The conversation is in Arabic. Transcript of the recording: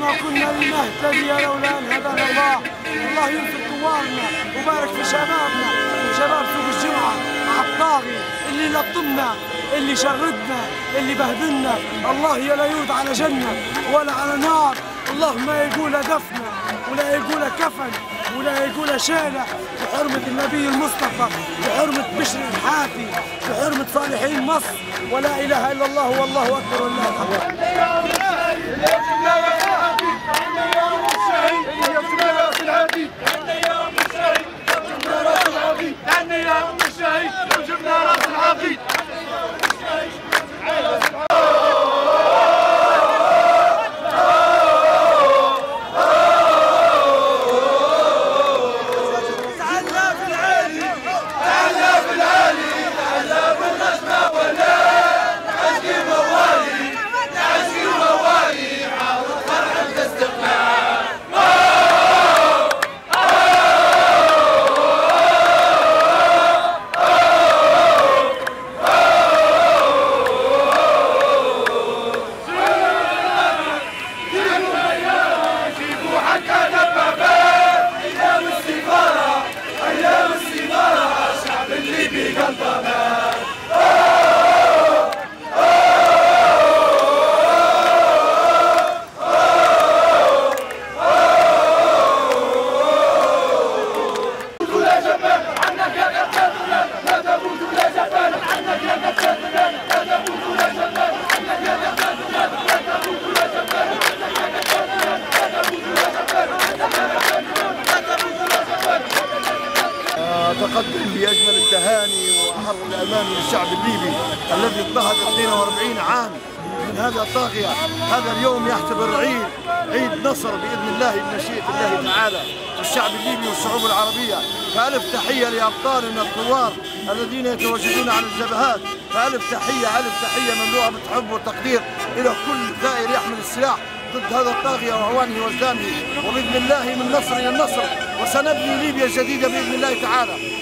وما كنا لنهتدي لولا ان هدانا الله. الله ينصر ثوارنا وبارك في شبابنا وشباب سوق الجمعه مع الطاغي اللي لطمنا، اللي شردنا، اللي بهدلنا. الله يا لا يود على جنه ولا على نار. الله ما يقول دفنه ولا يقول كفن ولا يقول شيله، بحرمه النبي المصطفى، بحرمه بشر الحافي، بحرمه صالحين مصر، ولا اله الا الله والله اكبر والله تقدم بأجمل التهاني وأحر الأمان للشعب الليبي الذي اضطهد 42 عام من هذا الطاغية. هذا اليوم يعتبر عيد نصر بإذن الله بمشيئة الله تعالى للشعب الليبي والشعوب العربية. فألف تحية لأبطالنا الثوار الذين يتواجدون على الجبهات، فألف تحية مملوءة بالحب والتقدير إلى كل ثائر يحمل السلاح ضد هذا الطاغية وعوانه وزدانه، وبإذن الله من نصر إلى النصر، وسنبني ليبيا الجديدة بإذن الله تعالى.